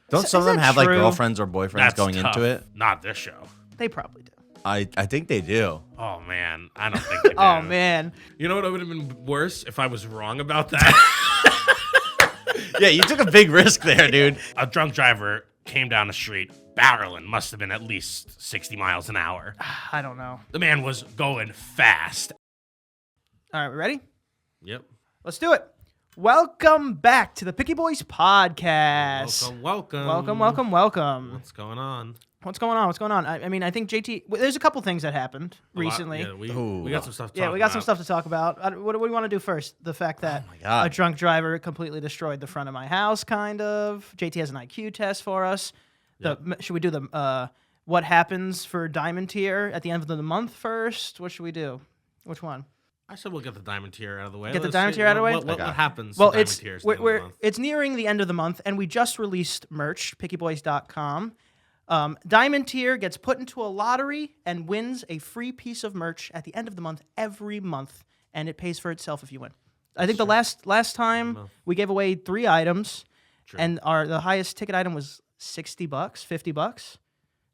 Don't some of them have like true? girlfriends or boyfriends That's going tough. into it? Not this show. They probably do. I think they do. Oh man, I don't think they do. Oh man. You know what would have been worse if I was wrong about that? Yeah, you took a big risk there, dude. A drunk driver came down the street, barreling, must have been at least 60 miles an hour. I don't know. The man was going fast. All right, we ready? Yep. Let's do it. Welcome back to the Picky Boys podcast. Welcome. Welcome. What's going on? What's going on? I mean, I think JT. There's a couple things that happened recently. Yeah, we got some stuff. To Yeah, talk we got some about. stuff to talk about. What do we want to do first? The fact that my God. a drunk driver completely destroyed the front of my house, kind of. JT has an IQ test for us. Should we do the what happens for Diamond Tier at the end of the month first? What should we do? Which one? I said we'll get the diamond tier out of the way. Get the Let's diamond see tier out of the way? What happens? Well, to it's diamond tiers at the end of the month? it's nearing the end of the month, and we just released merch, pickyboys.com. Diamond Tier gets put into a lottery and wins a free piece of merch at the end of the month every month, and it pays for itself if you win. I think the last time we gave away 3 items, and the highest ticket item was $60, $50.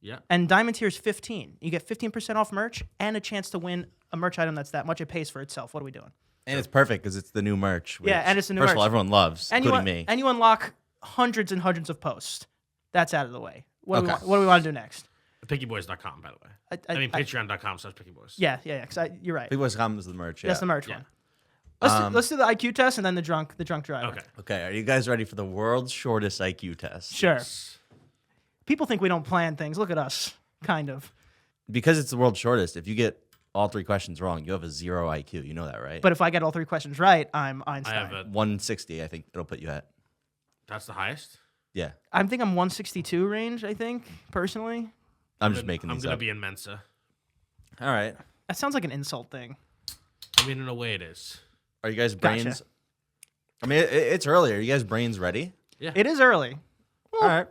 Yeah. And Diamond Tier is 15. You get 15% off merch and a chance to win a merch item that's that much. It pays for itself. What are we doing? And it's perfect because it's the new merch. Yeah, which, and it's the new first of all, merch. everyone loves, including me. And you unlock hundreds and hundreds of posts. That's out of the way. What do Okay. we want to do next? Pickyboys.com, by the way. I mean, patreon.com/pickyboys. Yeah. You're right. Pickyboys.com is the merch. Yeah. That's the merch Yeah. one. Let's do the IQ test and then the drunk driver. Okay. Okay, are you guys ready for the world's shortest IQ test? Sure. People think we don't plan things. Look at us, kind of. Because it's the world's shortest, if you get all 3 questions wrong, you have a 0 IQ. You know that, right? But if I get all 3 questions right, I'm I Einstein. have 160, I think it'll put you at. That's the highest. Yeah. I think I'm 162 range, I think, personally. I'm just making I'm these gonna up. be in Mensa. All right. That sounds like an insult thing. I mean, in a way, it is. Are you guys Gotcha. brains? I mean, it's early. Are you guys brains ready? It is early. All right.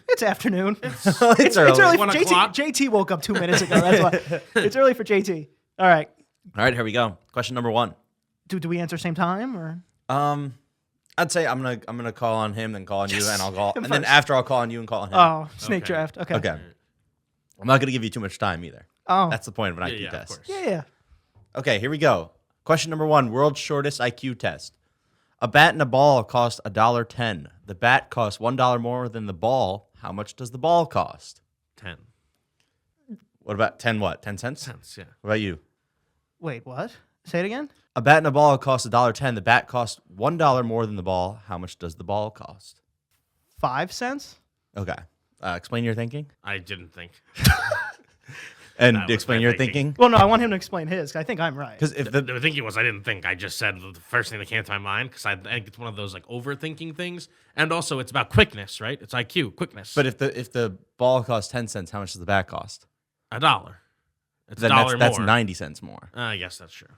It's afternoon. It's It's early. 1 For o'clock. JT woke up 2 minutes ago. That's why. It's early for JT. All right. All right, here we go. Question number 1. Do we answer same time or? I'd say I'm gonna call on him, then call on you, and I'll call, Him and then first. after I'll call on you and call on him. Oh, snake Okay. draft. Okay. Okay. I'm not gonna give you too much time either. Oh. That's the point of an IQ Yeah, of test. course. Yeah. Okay, here we go. Question number 1, world's shortest IQ test. A bat and a ball cost $1.10. The bat costs $1 more than the ball. How much does the ball cost? 10 What about 10 what? 10 cents? cents. Yeah. What about you? Wait, what? Say it again. A bat and a ball costs $1.10. The bat costs $1 more than the ball. How much does the ball cost? 5 cents? Okay. Explain your thinking. I didn't think. And That was explain my your thinking. thinking. Well, no, I want him to explain his. 'Cause I think I'm right. Because if The thinking was I didn't think. I just said the first thing that came to my mind because I think it's one of those like overthinking things, and also it's about quickness, right? It's IQ, quickness. But if the ball costs 10 cents, how much does the bat cost? $1. It's Then $1 that's more. 90 cents more. I guess that's true.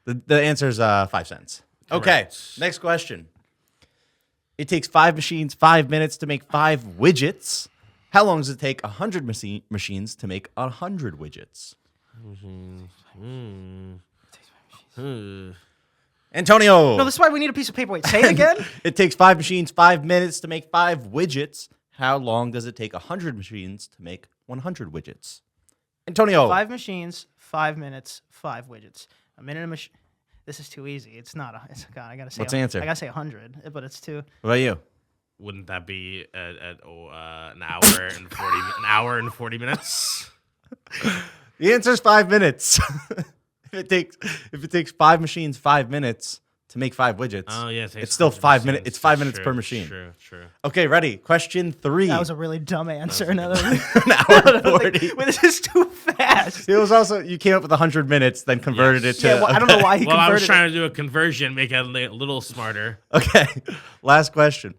The answer is 5 cents. Okay, Correct. next question. It takes 5 machines 5 minutes to make 5 widgets. How long does it take 100 machines to make 100 widgets? Antonio. No, this is why we need a piece of paper. Wait, say it again. It takes 5 machines 5 minutes to make 5 widgets. How long does it take 100 machines to make 100 widgets? Antonio. 5 machines, 5 minutes, 5 widgets. A minute a machine. This is too easy. It's not. God, I gotta say. What's the answer? I gotta say 100, but it's too. What about you? Wouldn't that be an hour and 40 minutes? The answer is 5 minutes. if it takes 5 machines 5 minutes to make 5 widgets, Oh yeah, it's still 5 minutes. It's 5 minutes per machine. True. Okay, ready? Question 3. That was a really dumb answer. an hour and 40. Wait, this is too fast. It was also you came up with 100 minutes, then converted it to. Yeah, well, I don't know why he Well, I was converted trying to do a conversion, make it a little smarter. Okay, last question.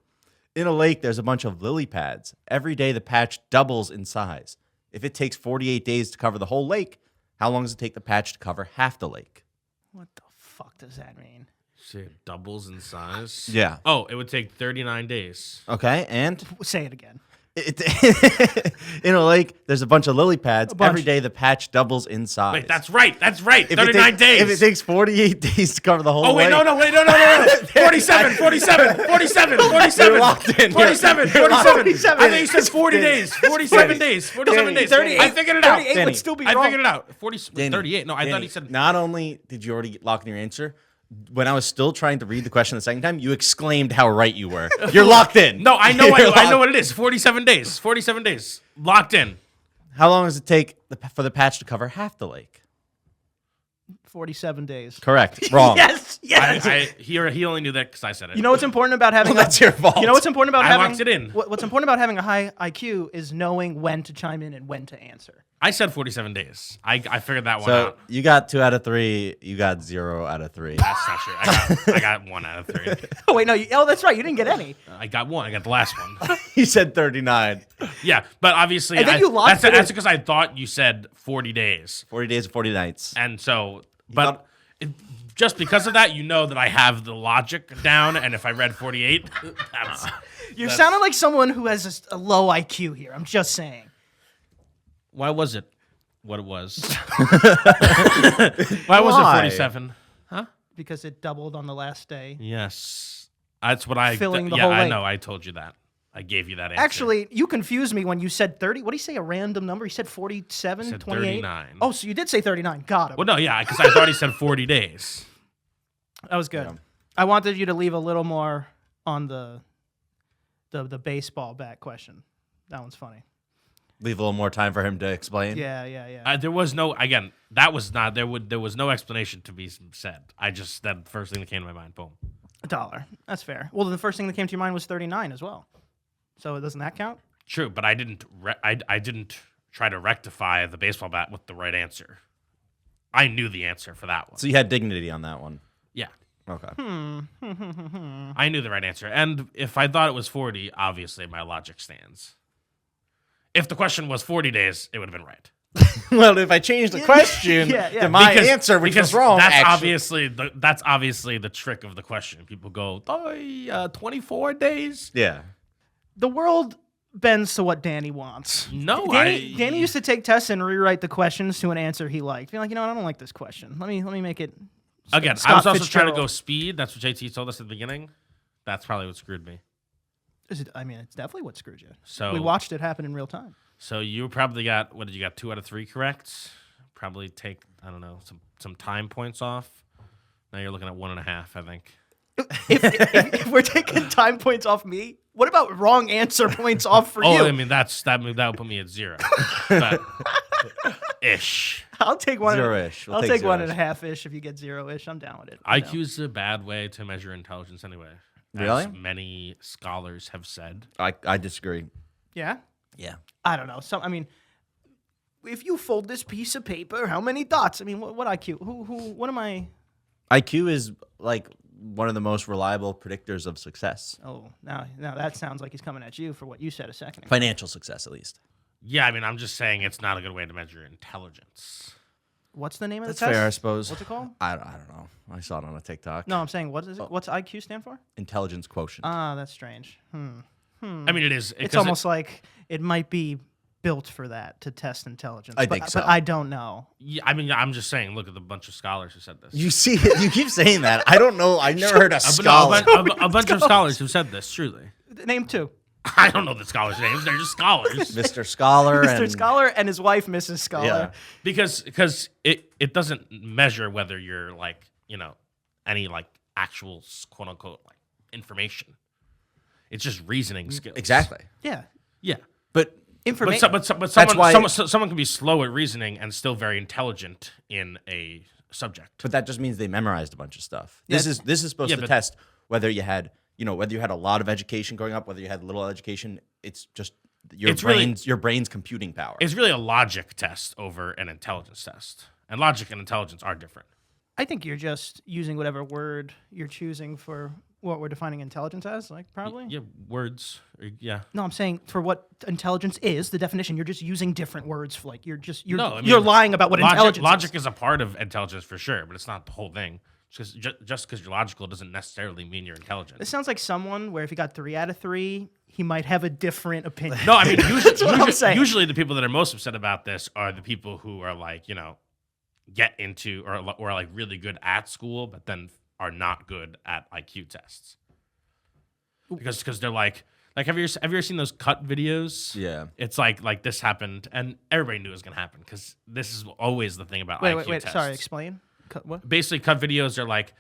In a lake, there's a bunch of lily pads. Every day, the patch doubles in size. If it takes 48 days to cover the whole lake, how long does it take the patch to cover half the lake? What the fuck does that mean? Shit, doubles in size. Yeah. Oh, it would take 39 days. Okay, and Say it again. In a lake, there's a bunch of lily pads. bunch. Every day, the patch doubles in size. Wait, that's right. That's right. If 39 days. If it takes 48 days to cover the whole Oh, wait, lake. no. 47. 47. You're locked in. 47. You're locked in. 47. I think you said 40 days. 47 days. 47 days. 38. I figured it out. 38 would still be I wrong. figured it out. 40, Danny, 38. No, I thought Danny, he said. Not only did you already lock in your answer, when I was still trying to read the question the second time, you exclaimed how right you were. You're locked in. No, I know. You're I know locked- what it is. 47 days. 47 days. Locked in. How long does it take for the patch to cover half the lake? 47 days. Correct. Wrong. Yes. Yes. He only knew that because I said it. You know what's important about having? Well, that's your fault. You know what's important about I having? locked it in. What's important about having a high IQ is knowing when to chime in and when to answer. I said 47 days. I figured that one So out. you got 2 out of 3. You got 0 out of 3. That's not true. I got 1 out of 3. Oh wait, no. That's right. You didn't get any. I got 1. I got the last one. You said 39. Yeah, but obviously, And then you locked it in. that's because I thought you said 40 days, 40 days and 40 nights. and so, thought- just because of that, you know that I have the logic down, and if I read 48, that's You're sounding like someone who has a low IQ here. I'm just saying. why was it what it was? Why was it Why? 47? Because it doubled on the last day. Yes, that's what I. Filling the yeah, whole I lake. know. I told you that. I gave you that answer. Actually, you confused me when you said 30. What did he say? A random number? He said 47, I said 28? 39. Oh, so you did say 39. Got it. Well, no, yeah, because I thought he said 40 days. That was good. Yeah. I wanted you to leave a little more on the baseball bat question. That one's funny. Leave a little more time for him to explain. Yeah. There was no, again, that was not, there was no explanation to be said. I just, that first thing that came to my mind, boom. $1. That's fair. Well, then the first thing that came to your mind was 39 as well. So doesn't that count? True, but I didn't, I didn't try to rectify the baseball bat with the right answer. I knew the answer for that one. So you had dignity on that one. Yeah. Okay. I knew the right answer. And if I thought it was 40, obviously my logic stands. If the question was 40 days, it would have been right. Well, if I change the question Yeah. to my answer, which was wrong, That's actually. obviously the trick of the question. People go, 24 days. Yeah. The world bends to what Danny wants. No, Danny used to take tests and rewrite the questions to an answer he liked. Be like, you know what? I don't like this question. Let me make it. Again, Scott I was also Fitzgerald. trying to go speed. That's what JT told us at the beginning. That's probably what screwed me. I mean, it's definitely what screwed you. So We watched it happen in real time. So you probably got, what did you got? 2 out of 3 correct. Probably take, I don't know, some time points off. Now you're looking at 1.5, I think. If we're taking time points off me, what about wrong answer points off for you? I mean that would put me at 0. But, ish. I'll take one. 0-ish. We'll I'll take take 0-ish. 1.5 ish if you get 0-ish. I'm down with it. I'm down. IQ's a bad way to measure intelligence anyway. Really? As many scholars have said. I disagree. Yeah. Yeah. I don't know. I mean, if you fold this piece of paper, how many dots? I mean, what IQ? What am I? IQ is like one of the most reliable predictors of success. Oh, now that sounds like he's coming at you for what you said a second ago. Financial success, at least. Yeah, I mean, I'm just saying it's not a good way to measure intelligence. What's the name of That's the test? fair, I suppose. What's it called? I don't know. I saw it on a TikTok. No, I'm saying what is it? What's IQ stand for? Intelligence quotient. Ah, that's strange. I mean, it is. It's almost like it might be built for that to test intelligence. I think so. But I don't know. Yeah, I mean, I'm just saying. Look at the bunch of scholars who said this. You see, you keep saying that. I don't know. I never heard a No, scholar. a bunch of scholars who said this. Truly, Name 2. I don't know the scholars' names. They're just scholars. Mr. Scholar. Mr. And, Scholar and his wife, Mrs. Scholar. Yeah. because it doesn't measure whether you're like, any like actual quote unquote like information. It's just reasoning skills. Exactly. Yeah. Yeah. But Information. But why- someone can be slow at reasoning and still very intelligent in a subject. that just means they memorized a bunch of stuff. Yeah. This is supposed Yeah, to but- test whether you had a lot of education growing up, whether you had little education. It's just your It's really- brain's computing power. It's really a logic test over an intelligence test. And logic and intelligence are different. I think you're just using whatever word you're choosing for what we're defining intelligence as, like probably. Yeah, words. Yeah. No, I'm saying for what intelligence is, the definition, you're just using different words for like you're No, I mean, you're lying about what intelligence logic is. is a part of intelligence for sure, but it's not the whole thing. Just because you're logical doesn't necessarily mean you're intelligent. This sounds like someone where if he got 3 out of 3, he might have a different opinion. No, I mean, what I'm saying. usually the people that are most upset about this are the people who are like, get into or like really good at school, but then are not good at IQ tests. Because they're like have you ever seen those cut videos? Yeah. It's like this happened, and everybody knew it was gonna happen because this is always the thing about IQ Wait. tests. Sorry, explain. What? Basically, cut videos are like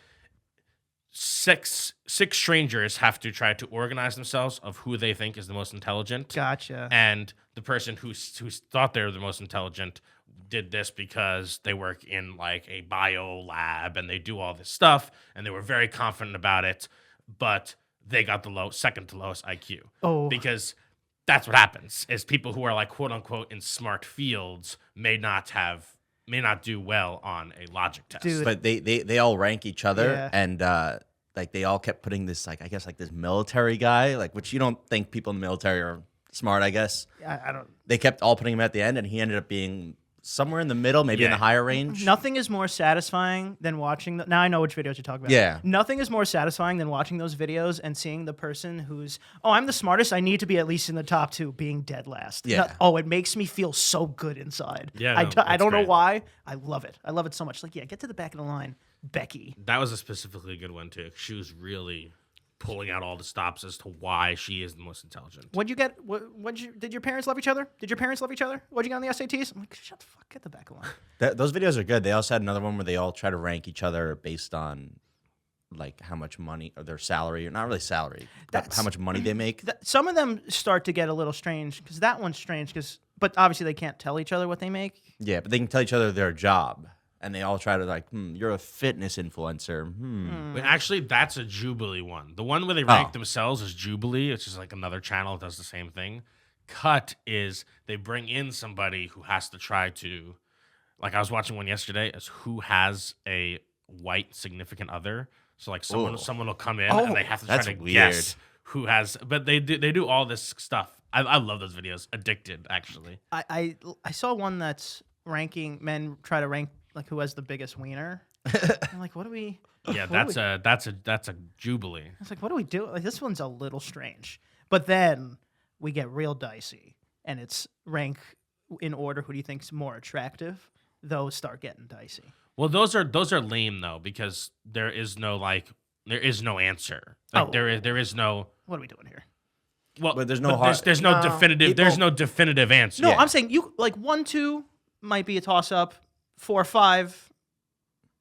six strangers have to try to organize themselves of who they think is the most intelligent. Gotcha. And the person who thought they were the most intelligent did this because they work in like a bio lab and they do all this stuff and they were very confident about it, but they got the second to lowest IQ. Oh. Because that's what happens is people who are like quote unquote in smart fields may not do well on a logic test. Dude. But they all rank each other, Yeah. and like they all kept putting this, like, I guess, like this military guy, like, which you don't think people in the military are smart, I guess. I don't. They kept all putting him at the end, and he ended up being somewhere in the middle, maybe in Yeah. the higher range. Nothing is more satisfying than watching. Now I know which videos you're talking about. Yeah. Nothing is more satisfying than watching those videos and seeing the person who's, I'm the smartest. I need to be at least in the top 2, being dead last. Yeah. It makes me feel so good inside. Yeah, I no, don't that's know great. why. I love it. I love it so much. Like, yeah, get to the back of the line, Becky. That was a specifically good one too. She was really pulling out all the stops as to why she is the most intelligent. What'd you get? Did your parents love each other? Did your parents love each other? What'd you get on the SATs? I'm like, shut the fuck, get the back of the line. Those videos are good. They also had another one where they all try to rank each other based on like how much money or their salary, or not really salary, but how much money they make. Some of them start to get a little strange because that one's strange but obviously they can't tell each other what they make. Yeah, but they can tell each other their job, and they all try to like, you're a fitness influencer. But actually, that's a Jubilee one. The one where they rank themselves is Jubilee, which is like another channel that does the same thing. Cut is they bring in somebody who has to try to, like I was watching one yesterday, is who has a white significant other. So like someone will come in and they have to try that's to weird. guess who has. But they do all this stuff. I love those videos. Addicted, actually. I saw one that's ranking men try to rank like who has the biggest wiener. I'm like, what do we? Yeah, what do that's a Jubilee. I was like, what do we do? Like, this one's a little strange. But then we get real dicey, and it's rank in order. Who do you think's more attractive? Those start getting dicey. Well, those are lame though because there is no answer. Like there is no. What are we doing here? Well, But there's no hard- there's no definitive. There's no definitive answer. No, Yeah. I'm saying you like 1, 2 might be a toss up. 4, 5,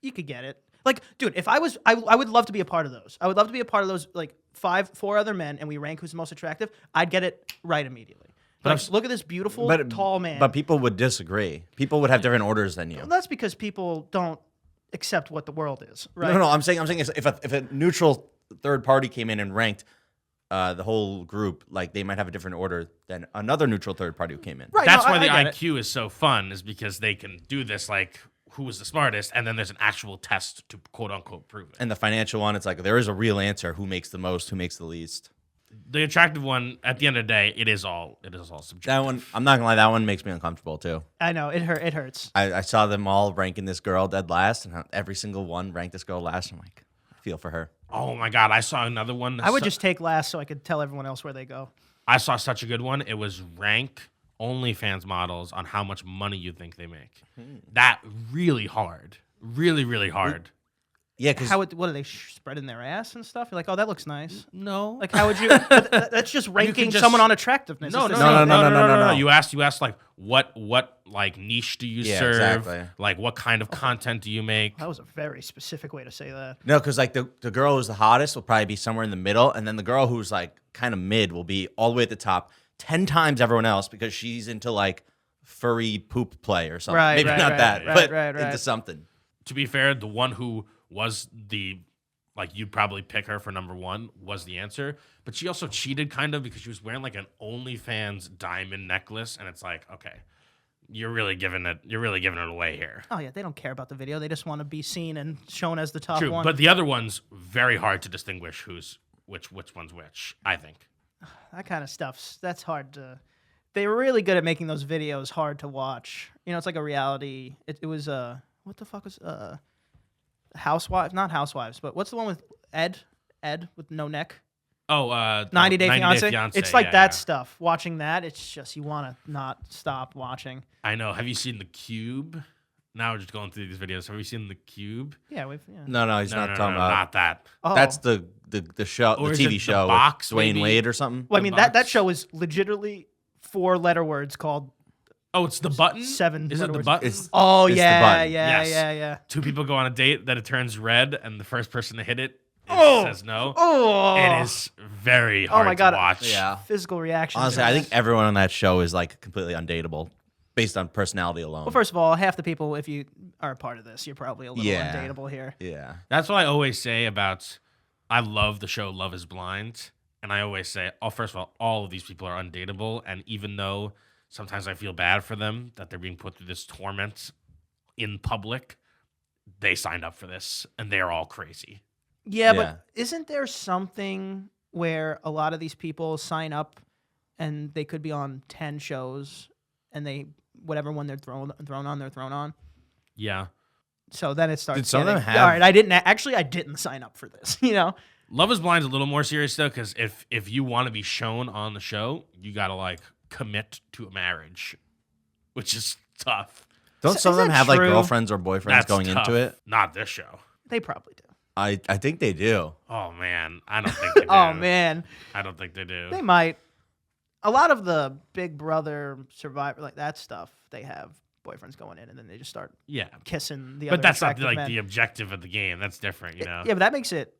you could get it. Like, dude, if I would love to be a part of those. I would love to be a part of those. Like 4 other men, and we rank who's the most attractive. I'd get it right immediately. Like, look at this beautiful, tall man. But people would disagree. People would have different orders than you. Well, that's because people don't accept what the world is, right? No. I'm saying if a neutral third party came in and ranked the whole group, like they might have a different order than another neutral third party who came in. Right. That's no, why the I get it. IQ is so fun, is because they can do this like who is the smartest, and then there's an actual test to quote unquote prove it. And the financial one, it's like there is a real answer: who makes the most, who makes the least. The attractive one, at the end of the day, it is all subjective. That one, I'm not gonna lie, that one makes me uncomfortable too. I know it hurts. I saw them all ranking this girl dead last, and every single one ranked this girl last. I'm like, I feel for her. Oh my god, I saw another one. I would just take last so I could tell everyone else where they go. I saw such a good one. It was rank OnlyFans models on how much money you think they make. That really hard, really hard. Yeah, because What are they spreading their ass and stuff? You're like, oh, that looks nice. No, Like, how would you? That's just ranking just- someone on attractiveness. No, It's the no, same. no. You asked like what like niche do you Yeah, serve? exactly. Like what kind of content do you make? That was a very specific way to say that. no, because like the girl who's the hottest will probably be somewhere in the middle, and then the girl who's like kind of mid will be all the way at the top, 10 times everyone else because she's into like furry poop play or something. Right, Maybe right, not right, that, right, but right. into something. To be fair, the one who was the like you'd probably pick her for number one was the answer, but she also cheated kind of because she was wearing like an OnlyFans diamond necklace, and it's like, okay, you're really giving it away here. Oh yeah, they don't care about the video. They just want to be seen and shown as the top True, one. but the other one's very hard to distinguish which one's which, I think. That kind of that's hard to. They were really good at making those videos hard to watch. You know, it's like a reality. It was what the fuck was Housewives? Not Housewives, but what's the one with Ed with no neck? Oh, 90 Day Fiance. It's like yeah, that yeah. stuff. Watching that, it's just you want to not stop watching. I know. Have you seen The Cube? Now we're just going through these videos. Have you seen The Cube? Yeah, No, he's not talking about. Not that. Oh. That's the show, Or the is TV it The show Box, with Dwayne maybe? Wade or something. Well, I The mean that Box? show is legitimately 4-letter words called. Oh, it's The Button? 7 Is it The letters. Button? It's- Oh It's The yeah, Button. yeah, Yes. yeah. Two people go on a date, then it turns red, and the first person to hit it Oh! says no. Oh, It is very hard my God. to watch. Yeah. physical reaction. Honestly, I think everyone on that show is like completely undateable based on personality alone. Well, first of all, half the people, if you are a part of this, you're probably a little Yeah. undateable here. yeah. That's what I always say about. I love the show Love Is Blind, and I always say, oh, first of all of these people are undateable, and even though sometimes I feel bad for them that they're being put through this torment in public, they signed up for this, and they're all crazy. Yeah, Yeah. but isn't there something where a lot of these people sign up and they could be on 10 shows and they whatever one they're thrown on. Yeah. So then it starts. Did some of them getting, have- All right, I didn't sign up for this. You know. Love Is Blind is a little more serious though, because if you want to be shown on the show, you gotta like commit to a marriage, which is tough. Don't Is some of them that have like true? girlfriends or boyfriends That's going tough. into it? Not this show. They probably do. I think they do. Oh man, I don't think they do. Oh man, I don't think they do. they might. A lot of the Big Brother Survivor, like that stuff, they have boyfriends going in and then they just start Yeah, kissing the but other that's not attractive like men. the objective of the game. That's different, you know. Yeah, but that makes it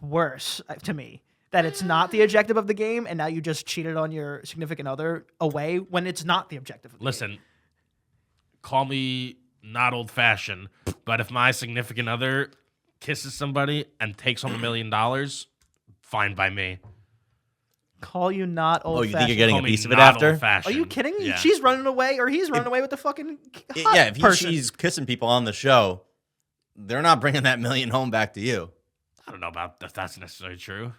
worse to me. That it's not the objective of the game, and now you just cheated on your significant other away when it's not the objective of the game. Listen, call me not old fashioned, but if my significant other kisses somebody and takes home $1 million, fine by me. Call you not old. Oh, you think you're getting Call a me piece of it not after? old-fashioned. Are you kidding me? Yeah. She's running away, or he's running away with the fucking hot Yeah, if person. she's kissing people on the show, they're not bringing that million home back to you. I don't know about if that's necessarily true.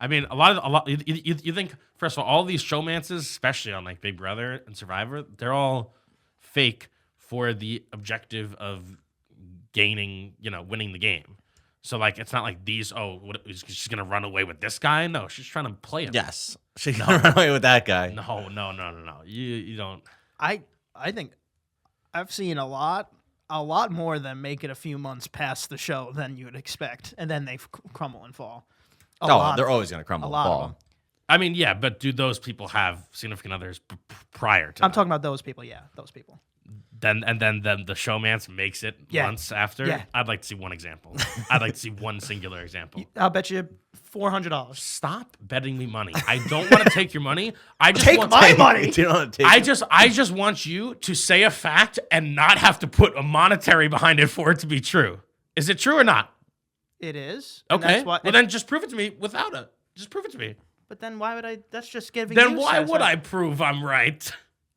I mean, a lot. You think first of all these showmances, especially on like Big Brother and Survivor, they're all fake for the objective of gaining, winning the game. So like, it's not like these. Oh, she's gonna run away with this guy? No, she's trying to play him. Yes. She's going to run away with that guy. No. You don't. I think I've seen a lot more than make it a few months past the show than you would expect, and then they crumble and fall. They're always going to crumble a and lot of fall. them. I mean, yeah, but do those people have significant others prior to? I'm talking about those people. Yeah, those people. Then the showmance makes it Yeah. months after. Yeah. I'd like to see one example. I'd like to see one singular example. I'll bet you $400. Stop betting me money. I don't want to take your money. I just Take want my money. Do you know what it I takes? just want you to say a fact and not have to put a monetary behind it for it to be true. Is it true or not? It is. And Okay. that's why, Well, then just prove it to me without it. Just prove it to me. but then why would I? That's just giving. Then you why would satisfaction. I prove I'm right?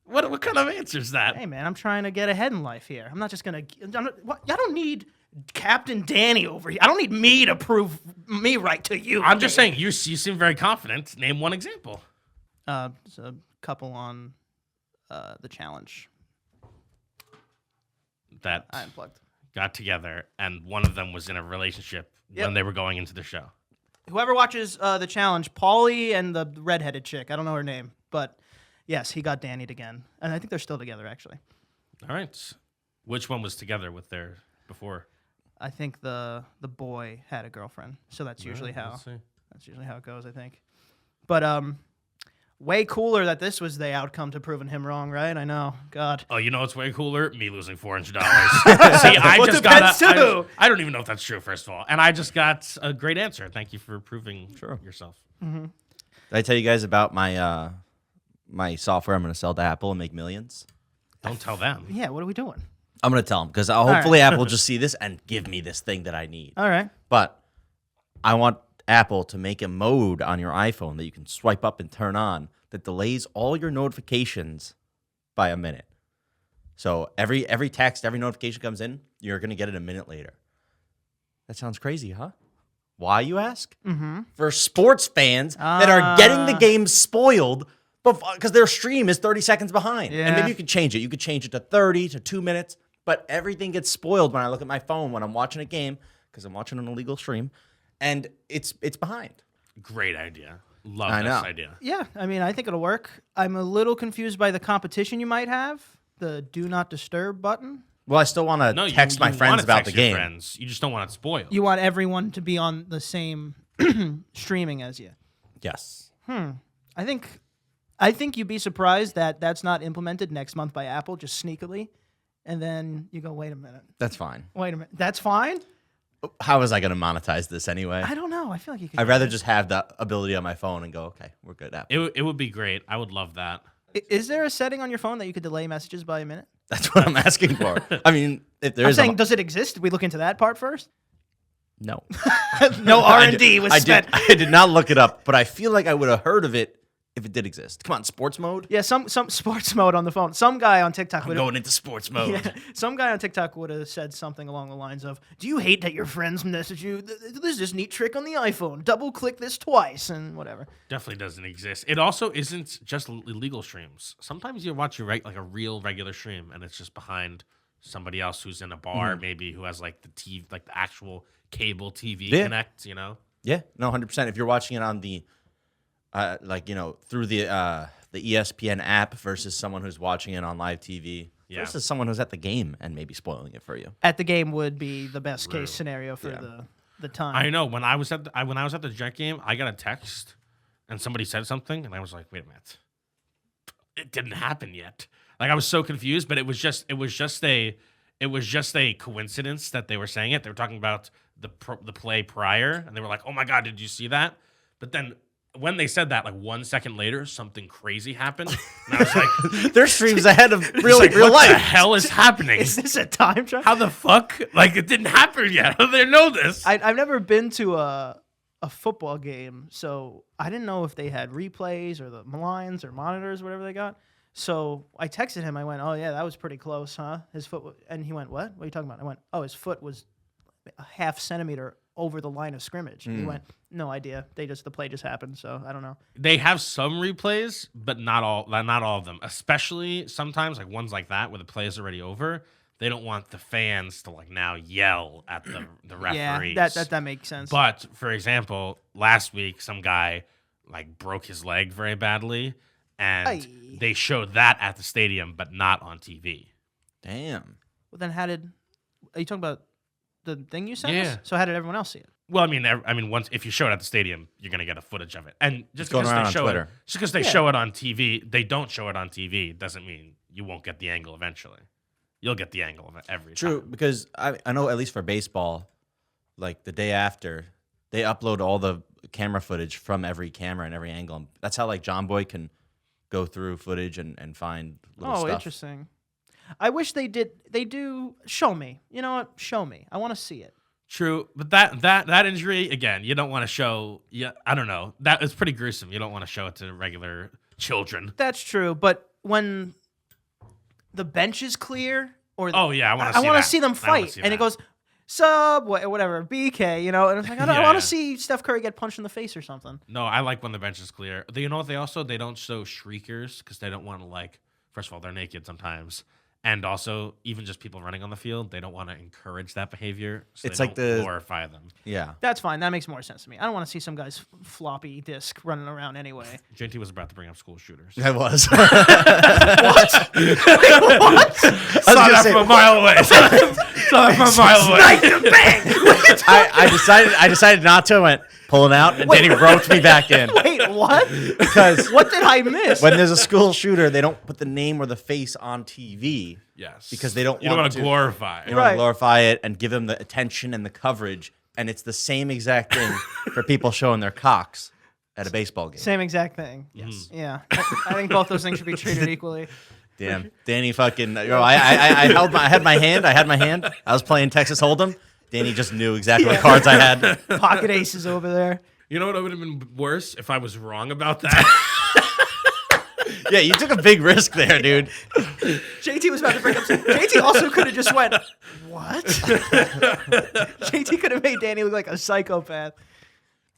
What kind of answer is that? Hey man, I'm trying to get ahead in life here. I'm not just gonna. I don't need Captain Danny over here. I don't need me to prove me right to you. I'm just saying, you seem very confident. Name one example. It's a couple on the challenge. That I unplugged. got together, and one of them was in a relationship Yep. when they were going into the show. Whoever watches the challenge, Paulie and the redheaded chick. I don't know her name, but yes, he got Danny'd again, and I think they're still together actually. All right. Which one was together with their before? I think the boy had a girlfriend, so that's usually how Let's see. it goes. I think, but way cooler that this was the outcome to proving him wrong, right? I know. God. Oh, you know what's way cooler? Me losing $400. See, I Well, just depends got too. I don't even know if that's true, first of all. And I just got a great answer. Thank you for proving yourself. Did I tell you guys about my my software I'm going to sell to Apple and make millions? Don't tell them. Yeah. What are we doing? I'm going to tell them because hopefully Apple will just see this and give me this thing that I need. All right. But I want Apple to make a mode on your iPhone that you can swipe up and turn on that delays all your notifications by a minute. So every text, every notification comes in, you're going to get it a minute later. That sounds crazy, huh? Why, you ask? Mm-hmm. For sports fans that are getting the game spoiled because their stream is 30 seconds behind. Yeah. And maybe you could change it. You could change it to 30 to 2 minutes, but everything gets spoiled when I look at my phone when I'm watching a game because I'm watching an illegal stream, and it's behind. Great idea. Love I this know. idea. Yeah, I mean, I think it'll work. I'm a little confused by the competition you might have. The do not disturb button. Well, I still want to No, text my you friends wanna about the text your game. Friends. You just don't want it spoiled. You want everyone to be on the same streaming as you. Yes. I think you'd be surprised that that's not implemented next month by Apple, just sneakily. And then you go, wait a minute. That's fine. Wait a minute. That's fine? How was I going to monetize this anyway? I don't know. I feel like you could. I'd rather just have the ability on my phone and go, okay, we're good. Apple. It would be great. I would love that. Is there a setting on your phone that you could delay messages by a minute? That's what I'm asking for. I mean, if there I'm is saying, does it exist? Did we look into that part first? no. No R&D was spent. I did not look it up, but I feel like I would have heard of it if it did exist. Come on, sports mode? Yeah, some sports mode on the phone. Some guy on TikTok would Going into sports mode. yeah, some guy on TikTok would have said something along the lines of, "Do you hate that your friends message you? There's this neat trick on the iPhone. Double click this twice and whatever." Definitely doesn't exist. It also isn't just illegal streams. Sometimes you watch like a real regular stream, and it's just behind somebody else who's in a bar, maybe who has like the TV, like the actual cable TV connect. You know? Yeah, no, 100%. If you're watching it on the, through the ESPN app versus someone who's watching it on live TV versus someone who's at the game and maybe spoiling it for you. At the game would be the best case scenario for the time. I know when I was at the Jet game, I got a text and somebody said something, and I was like, "Wait a minute, it didn't happen yet." Like I was so confused, but it was just a coincidence that they were saying it. They were talking about the play prior, and they were like, "Oh my god, did you see that?" But then when they said that, like 1 second later, something crazy happened, and I was like, Their streams ahead of real what life. the hell is happening? Is this a time travel? How the fuck? Like it didn't happen yet. How do they know this? I've never been to a football game, so I didn't know if they had replays or the lines or monitors, whatever they got. So I texted him. I went, "Oh yeah, that was pretty close, huh?" His foot, and he went, "What? What are you talking about?" I went, "Oh, his foot was a half centimeter over the line of scrimmage." And he went, "No idea. The play just happened, so I don't know." They have some replays, but not all of them. Especially sometimes like ones like that where the play is already over. They don't want the fans to like now yell at the referees. Yeah, that makes sense. But for example, last week some guy like broke his leg very badly, and they showed that at the stadium, but not on TV. Damn. Well, then are you talking about the thing you sent us? Yeah. So how did everyone else see it? Well, I mean, once if you show it at the stadium, you're gonna get a footage of it, and just going because around they on show Twitter. it, just because they show it on TV, they don't show it on TV doesn't mean you won't get the angle eventually. You'll get the angle of it every True, time. because I know at least for baseball, like the day after, they upload all the camera footage from every camera and every angle. And that's how like John Boy can go through footage and find little stuff. Oh, interesting. I wish they did. They do. Show me. You know what? Show me. I want to see it. True, but that injury again, you don't want to show. Yeah, I don't know. That is pretty gruesome. You don't want to show it to regular children. That's true. But when the bench is clear, or Oh yeah, I want to. I want to see them I wanna fight, see and that. it goes sub whatever BK, you know, and it's like I Yeah, want yeah. to see Steph Curry get punched in the face or something. No, I like when the bench is clear. You know what? They don't show shriekers because they don't want to like. First of all, they're naked sometimes, and also even just people running on the field, they don't want to encourage that behavior. So It's they like don't the- glorify them. Yeah. That's fine. That makes more sense to me. I don't want to see some guy's floppy disc running around anyway. JT was about to bring up school shooters. I was. Saw gonna that say- from a mile away. Saw that from a mile away. I decided not to. I went pulling out, and Danny roped me back in. Wait, what? Because What did I miss? when there's a school shooter, they don't put the name or the face on TV Yes, because they don't You don't want want to glorify. You don't want Right. to glorify it and give them the attention and the coverage. And it's the same exact thing for people showing their cocks at a baseball game. Same exact thing. Yes. Yeah, I think both those things should be treated equally. Damn, Danny fucking. I had my hand. I was playing Texas Hold'em. Danny just knew exactly what cards I had. Pocket aces over there. You know what would have been worse if I was wrong about that? Yeah, you took a big risk there, dude. JT was about to bring up. JT also could have just went, "What?" JT could have made Danny look like a psychopath.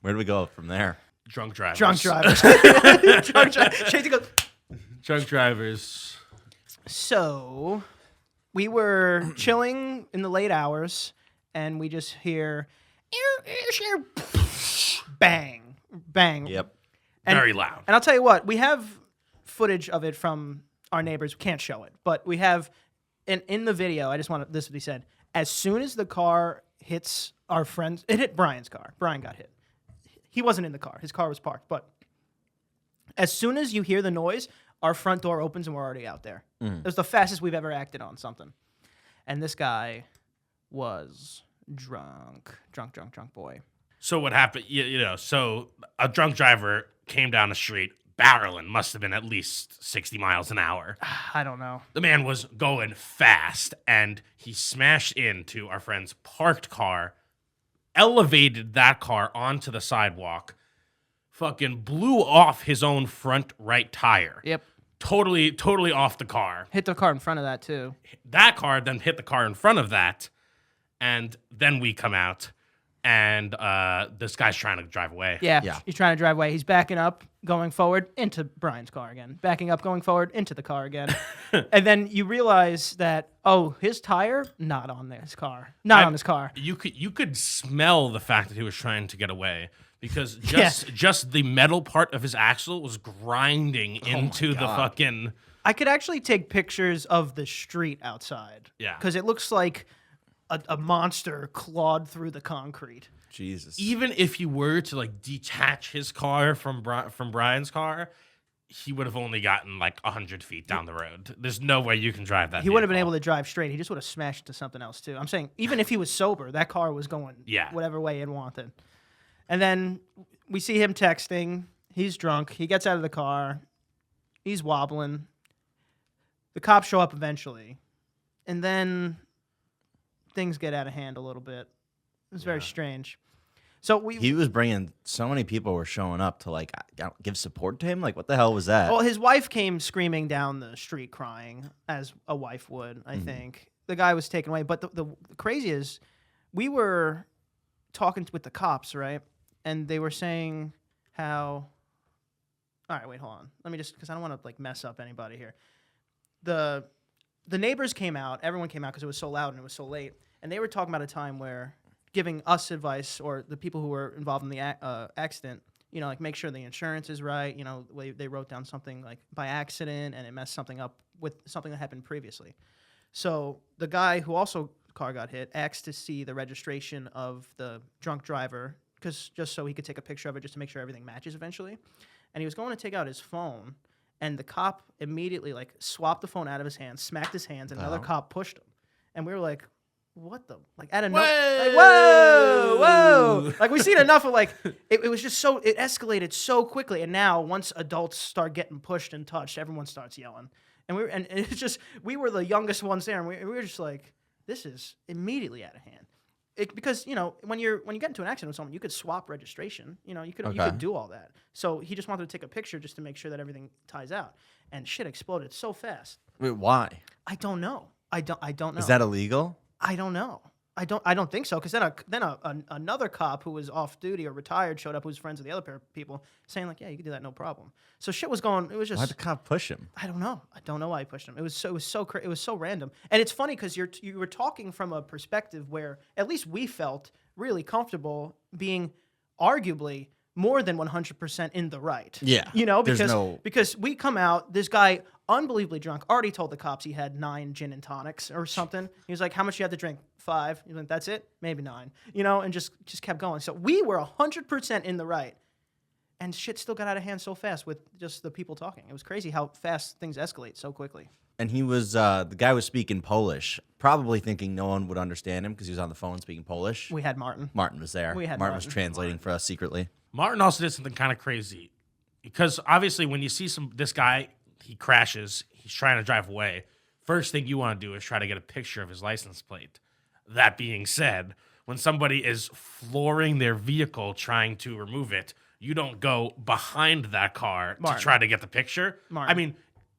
Where do we go from there? Drunk drivers. Drunk drivers. Drunk drivers. JT goes. Drunk drivers. So, we were chilling in the late hours, and we just hear bang bang. Yep. Very loud. And I'll tell you what, we have footage of it from our neighbors. We can't show it, but we have in the video. I just want this to be said. As soon as the car hits our friends, it hit Brian's car. Brian got hit. He wasn't in the car. His car was parked. But as soon as you hear the noise, our front door opens and we're already out there. It was the fastest we've ever acted on something. And this guy was drunk boy. So what happened? So a drunk driver came down the street, barreling, must have been at least 60 miles an hour. I don't know. The man was going fast, and he smashed into our friend's parked car, elevated that car onto the sidewalk, fucking blew off his own front right tire. Yep. Totally off the car. Hit the car in front of that too. That car then hit the car in front of that, and then we come out, and this guy's trying to drive away. Yeah. He's trying to drive away. He's backing up, going forward into Brian's car again. Backing up, going forward into the car again. And then you realize that, his tire, not on his car. On his car. You could smell the fact that he was trying to get away. Because just the metal part of his axle was grinding into the fucking... I could actually take pictures of the street outside. Yeah. Because it looks like a monster clawed through the concrete. Jesus. Even if you were to like detach his car from Brian's car, he would have only gotten like 100 feet down the road. There's no way you can drive that. He would have been able to drive straight. He just would have smashed into something else too. I'm saying even if he was sober, that car was going whatever way it wanted. And then we see him texting. He's drunk. He gets out of the car. He's wobbling. The cops show up eventually. And then things get out of hand a little bit. It was very strange. So he was bringing so many people were showing up to like give support to him. Like, what the hell was that? Well, his wife came screaming down the street crying, as a wife would, I think. The guy was taken away. But the crazy is, we were talking with the cops, right? And they were saying how... All right, wait, hold on. Let me just... Because I don't want to like mess up anybody here. The neighbors came out. Everyone came out because it was so loud and it was so late. And they were talking about a time where giving us advice, or the people who were involved in the accident, like make sure the insurance is right. They wrote down something like by accident and it messed something up with something that happened previously. So the guy who also car got hit asked to see the registration of the drunk driver, just so he could take a picture of it, just to make sure everything matches eventually. And he was going to take out his phone, and the cop immediately like swapped the phone out of his hands, smacked his hands, and another cop pushed him. And we were like, what the? Like, out of nowhere. Like, whoa. Like, we've seen enough of like, it was just so, it escalated so quickly. And now once adults start getting pushed and touched, everyone starts yelling. And it's just, we were the youngest ones there, and we were just like, this is immediately out of hand. Because when you get into an accident with someone, you could swap registration. You could do all that. So he just wanted to take a picture just to make sure that everything ties out. And shit exploded so fast. Wait, why? I don't know. I don't know. Is that illegal? I don't know. I don't think so. Because then another cop who was off duty or retired showed up, who was friends with the other pair of people, saying like, yeah, you can do that, no problem. So shit was going. It was just. Why'd the cop push him? I don't know. I don't know why he pushed him. It was so random. And it's funny because you were talking from a perspective where at least we felt really comfortable being arguably more than 100% in the right. Yeah. Because we come out, this guy unbelievably drunk, already told the cops he had 9 gin and tonics or something. He was like, how much you have to drink? 5. He went, that's it? Maybe 9. And just kept going. So we were 100% in the right. And shit still got out of hand so fast with just the people talking. It was crazy how fast things escalate so quickly. And he was, the guy was speaking Polish, probably thinking no one would understand him because he was on the phone speaking Polish. We had Martin. Martin was there. Martin was translating for us secretly. Martin also did something kind of crazy. Because obviously when you see this guy, he crashes, he's trying to drive away. First thing you want to do is try to get a picture of his license plate. That being said, when somebody is flooring their vehicle trying to remove it, you don't go behind that car to try to get the picture. Martin. I mean,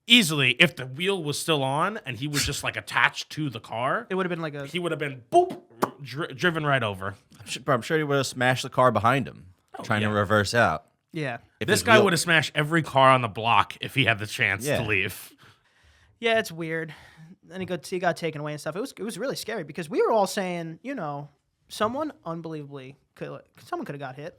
easily, if the wheel was still on and he was just like attached to the car, it would have been like he would have been boop, driven right over. I'm sure he would have smashed the car behind him, trying to reverse out. Yeah. This guy would have smashed every car on the block if he had the chance to leave. Yeah, it's weird. Then he got taken away and stuff. It was really scary because we were all saying, someone unbelievably someone could have got hit.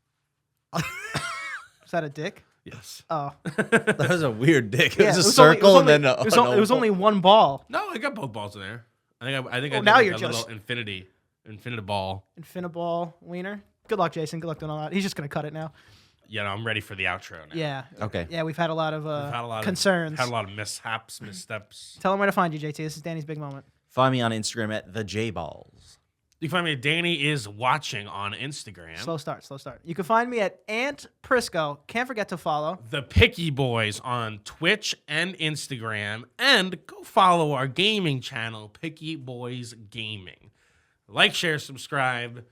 Was that a dick? Yes. Oh, That was a weird dick. It yeah, was a only- circle only- and then it was only one ball. No, I got both balls in there. I think Oh, I did now like you're a just- little infinity ball. Infiniball wiener. Good luck, Jason. Good luck doing all that. He's just gonna cut it now. Yeah, no, I'm ready for the outro now. Yeah. Okay. Yeah, we've had a lot of We've had a lot concerns. Had a lot of mishaps, missteps. Tell him where to find you, JT. This is Danny's big moment. Find me on Instagram at the J Balls. You can find me. Danny is watching on Instagram. Slow start. You can find me at Ant Prisco. Can't forget to follow. The Picky Boys on Twitch and Instagram, and go follow our gaming channel, Picky Boys Gaming. Like, share, subscribe.